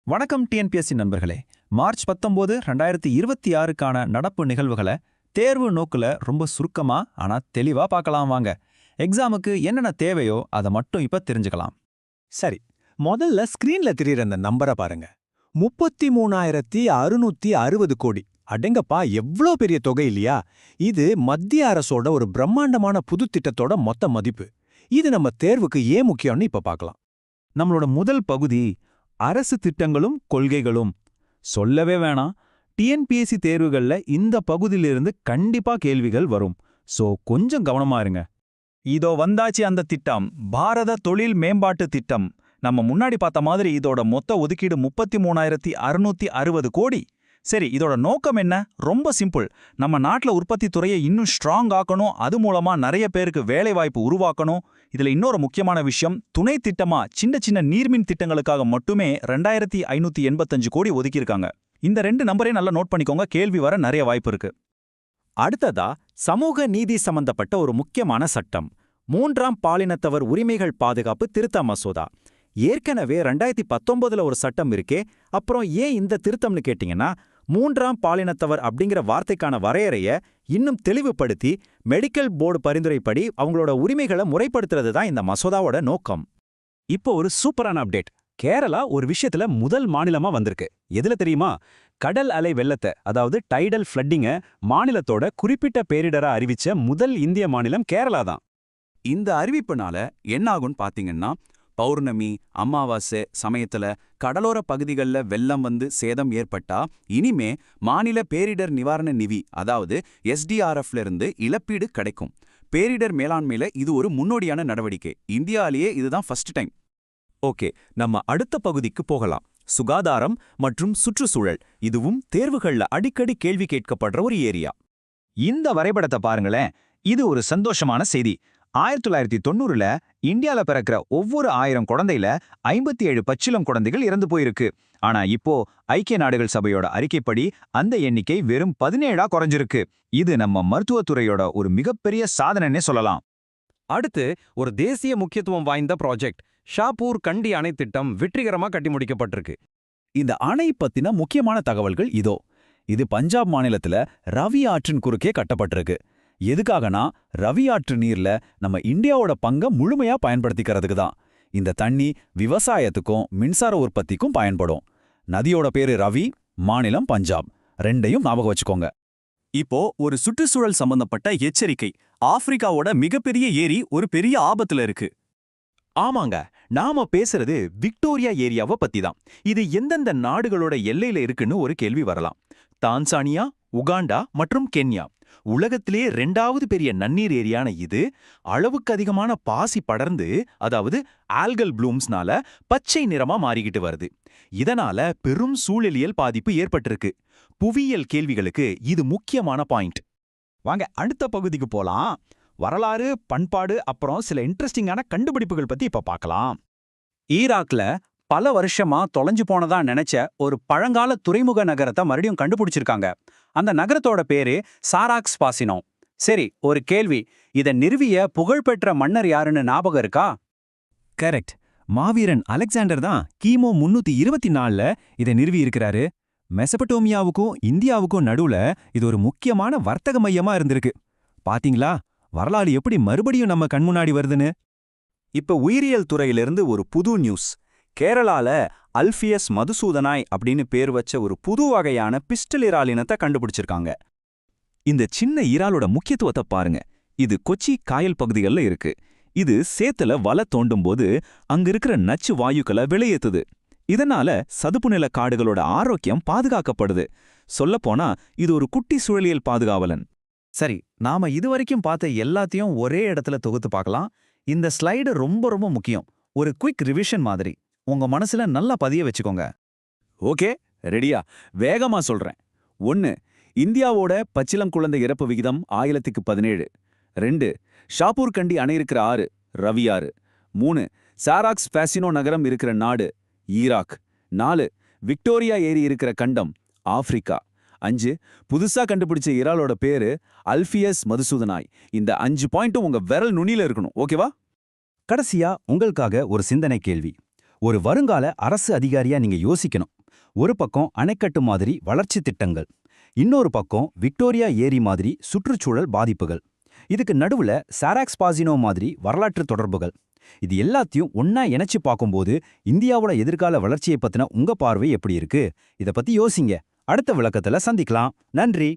வணக்கம் டிஎன்பிஎஸ்சி நண்பர்களே. மார்ச் 19, 2026க்கான நடப்பு நிகழ்வுகளை தேர்வு நோக்குல ரொம்ப சுருக்கமா ஆனா தெளிவா பார்க்கலாம் வாங்க. எக்ஸாமுக்கு என்னென்ன தேவையோ அதை மட்டும் இப்ப தெரிஞ்சுக்கலாம். சரி, முதல்ல ஸ்கிரீன்ல தெரியுற அந்த நம்பரை பாருங்க. 33,660 கோடி. அடேங்கப்பா, எவ்ளோ பெரிய தொகை இல்லையா? இது மத்திய அரசோட ஒரு பிரம்மாண்டமான புது திட்டத்தோட மொத்த மதிப்பு. இது நம்ம தேர்வுக்கு ஏன் முக்கியம்னு இப்ப பார்க்கலாம். நம்மளோட முதல் பகுதி அரசு திட்டங்களும் கொள்கைகளும். சொல்லவே வேணாம், டிஎன்பிஎஸ்சி தேர்வுகள்ல இந்த பகுதியிலிருந்து கண்டிப்பா கேள்விகள் வரும். சோ கொஞ்சம் கவனமா இருங்க. இதோ வந்தாச்சு அந்த திட்டம், பாரத தொழில் மேம்பாட்டு திட்டம். நம்ம முன்னாடி பார்த்த மாதிரி இதோட மொத்த ஒதுக்கீடு 33,660 கோடி. சரி, இதோட நோக்கம் என்ன? ரொம்ப சிம்பிள். நம்ம நாட்டில் உற்பத்தி துறையை இன்னும் ஸ்ட்ராங் ஆக்கணும், அது மூலமா நிறைய பேருக்கு வேலைவாய்ப்பு உருவாக்கணும். இதுல இன்னொரு முக்கியமான விஷயம், துணை திட்டமா சின்ன சின்ன நீர்மின் திட்டங்களுக்காக மட்டுமே 2,585 கோடி ஒதுக்கியிருக்காங்க. இந்த 2 நம்பரையும் நல்லா நோட் பண்ணிக்கோங்க, கேள்வி வர நிறைய வாய்ப்பு இருக்கு. அடுத்ததா, சமூக நீதி சம்பந்தப்பட்ட ஒரு முக்கியமான சட்டம், 3ஆம் பாலினத்தவர் உரிமைகள் பாதுகாப்பு திருத்த மசோதா. ஏற்கனவே 2019ல ஒரு சட்டம் இருக்கே, அப்புறம் ஏன் இந்த திருத்தம்னு கேட்டீங்கன்னா, 3ஆம் பாலினத்தவர் அப்படிங்கிற வார்த்தைக்கான வரையறைய இன்னும் தெளிவுபடுத்தி மெடிக்கல் போர்டு பரிந்துரைப்படி அவங்களோட உரிமைகளை முறைப்படுத்துறது தான் இந்த மசோதாவோட நோக்கம். இப்போ ஒரு சூப்பரான அப்டேட். கேரளா ஒரு விஷயத்துல முதல் மாநிலமா வந்திருக்கு. எதுல தெரியுமா? கடல் அலை வெள்ளத்தை, அதாவது டைடல் ஃப்ளட்டிங்க மாநிலத்தோட குறிப்பிட்ட பேரிடரா அறிவிச்ச முதல் இந்திய மாநிலம் கேரளா தான். இந்த அறிவிப்புனால என்ன ஆகும்னு பாத்தீங்கன்னா, பௌர்ணமி, அமாவாசை சமயத்துல கடலோர பகுதிகளில் வெள்ளம் வந்து சேதம் ஏற்பட்டா இனிமே மாநில பேரிடர் நிவாரண நிதி, அதாவது SDRFல இருந்து இழப்பீடு கிடைக்கும். பேரிடர் மேலாண்மையில இது ஒரு முன்னோடியான நடவடிக்கை. இந்தியாலேயே இதுதான் ஃபர்ஸ்ட் டைம். ஓகே, நம்ம அடுத்த பகுதிக்கு போகலாம். சுகாதாரம் மற்றும் சுற்றுச்சூழல். இதுவும் தேர்வுகள்ல அடிக்கடி கேள்வி கேட்கப்படுற ஒரு ஏரியா. இந்த வரைபடத்தை பாருங்களேன், இது ஒரு சந்தோஷமான செய்தி. 1990ல இந்தியால பிறக்கிற ஒவ்வொரு 1000 குழந்தையில 57 பச்சிளம் குழந்தைகள் இறந்து போயிருக்கு. ஆனா இப்போ ஐக்கிய நாடுகள் சபையோட அறிக்கைப்படி அந்த எண்ணிக்கை வெறும் 17ஆ குறைஞ்சிருக்கு. இது நம்ம மருத்துவத்துறையோட ஒரு மிகப்பெரிய சாதனைன்னே சொல்லலாம். அடுத்து ஒரு தேசிய முக்கியத்துவம் வாய்ந்த ப்ராஜெக்ட், ஷாப்பூர் கண்டி அணை திட்டம் வெற்றிகரமா கட்டி முடிக்கப்பட்டிருக்கு. இந்த அணை பத்தின முக்கியமான தகவல்கள் இதோ. இது பஞ்சாப் மாநிலத்துல ரவி ஆற்றின் குறுக்கே கட்டப்பட்டிருக்கு. எதுக்காகனா, ரவி ஆற்று நீர்ல நம்ம இந்தியாவோட பங்கை முழுமையா பயன்படுத்திக்கிறதுக்கு தான். இந்த தண்ணி விவசாயத்துக்கும் மின்சார உற்பத்திக்கும் பயன்படும். நதியோட பேரு ரவி, மாநிலம் பஞ்சாப். ரெண்டையும் ஞாபகம் வச்சுக்கோங்க. இப்போ ஒரு சுற்றுச்சூழல் சம்பந்தப்பட்ட எச்சரிக்கை. ஆப்பிரிக்காவோட மிகப்பெரிய ஏரி ஒரு பெரிய ஆபத்துல இருக்கு. ஆமாங்க, நாம பேசுறது விக்டோரியா ஏரியாவை பத்தி தான். இது எந்தெந்த நாடுகளோட எல்லையில இருக்குன்னு ஒரு கேள்வி வரலாம். தான்சானியா, உகாண்டா மற்றும் கென்யா. உலகத்திலே 2வது பெரிய நன்னீர் ஏரியான இது அளவுக்கு அதிகமான பாசி படர்ந்து, அதாவது ஆல்கல் ப்ளூம்ஸ்னால பச்சை நிறமா மாறிக்கிட்டு வருது. இதனால பெரும் சூழலியல் பாதிப்பு ஏற்பட்டிருக்கு. புவியியல் கேள்விகளுக்கு இது முக்கியமான பாயிண்ட். வாங்க அடுத்த பகுதிக்கு போலாம். வரலாறு, பண்பாடு, அப்புறம் சில இன்ட்ரெஸ்டிங்கான கண்டுபிடிப்புகள் பத்தி இப்ப பார்க்கலாம். ஈராக்ல பல வருஷமா தொலைஞ்சு போனதா நினைச்ச ஒரு பழங்கால துறைமுக நகரத்தை மறுபடியும் கண்டுபிடிச்சிருக்காங்க. அந்த நகரத்தோட பேரு சாராக்ஸ் பாசினோ. சரி, ஒரு கேள்வி, இதை நிறுவிய புகழ்பெற்ற மன்னர் யாருன்னு ஞாபகம் இருக்கா? கரெக்ட், மாவீரன் அலெக்சாண்டர் தான் கிமு 324ல இதை நிறுவி இருக்கிறாரு. மெசபடோமியாவுக்கும் இந்தியாவுக்கும் நடுவுல இது ஒரு முக்கியமான வர்த்தக மையமா இருந்திருக்கு. பாத்தீங்களா, வரலாறு எப்படி மறுபடியும் நம்ம கண்முன்னாடி வருதுன்னு. இப்ப உயிரியல் துறையிலிருந்து ஒரு புது நியூஸ். கேரளால அல்பியஸ் மதுசூதனாய் அப்படின்னு பேர் வச்ச ஒரு புது வகையான பிஸ்டல் இறால் இனத்தை கண்டுபிடிச்சிருக்காங்க. இந்த சின்ன இறாலோட முக்கியத்துவத்தை பாருங்க. இது கொச்சி காயல் பகுதிகளில் இருக்கு. இது சேத்துல வலை தோண்டும் போது அங்க இருக்கிற நச்சு வாயுக்களை வெளியேத்துது. இதனால சதுப்பு நில காடுகளோட ஆரோக்கியம் பாதுகாக்கப்படுது. சொல்லப்போனா இது ஒரு குட்டி சூழலியல் பாதுகாவலன். சரி, நாம இதுவரைக்கும் பார்த்த எல்லாத்தையும் ஒரே இடத்துல தொகுத்து பார்க்கலாம். இந்த ஸ்லைடு ரொம்ப ரொம்ப முக்கியம். ஒரு குயிக் ரிவிஷன் மாதிரி உங்க மனசுல நல்லா பதிய வச்சுக்கோங்க. ஓகே, ரெடியா? வேகமா சொல்றேன். 1. இந்தியாவோட பச்சிளம் குழந்தை இறப்பு விகிதம் 1017. 2. ஷாப்பூர் கண்டி அணை இருக்கிற ஆறு ரவி ஆறு. 3. சாராக்ஸ் பாசினோ நகரம் இருக்கிற நாடு ஈராக். 4. விக்டோரியா ஏரி இருக்கிற கண்டம் ஆப்பிரிக்கா. 5. புதுசா கண்டுபிடிச்ச இறாலோட பேரு அல்பியஸ் மதுசூதனாய். இந்த 5 பாயிண்ட்டும் உங்க விரல் நுனியில இருக்கணும். ஓகேவா? கடைசியா உங்களுக்காக ஒரு சிந்தனை கேள்வி. ஒரு வருங்கால அரசு அதிகாரியா நீங்க யோசிக்கணும். ஒரு பக்கம் அணைக்கட்டு மாதிரி வளர்ச்சி திட்டங்கள், இன்னொரு பக்கம் விக்டோரியா ஏரி மாதிரி சுற்றுச்சூழல் பாதிப்புகள், இதுக்கு நடுவுல சாராக்ஸ் பாசினோ மாதிரி வரலாற்று தொடர்புகள். இது எல்லாத்தையும் ஒண்ணா இணைச்சு பார்க்கும்போது இந்தியாவோட எதிர்கால வளர்ச்சியை பத்தின உங்க பார்வை எப்படி இருக்கு? இத பத்தி யோசிங்க. அடுத்த விளக்கத்துல சந்திக்கலாம். நன்றி.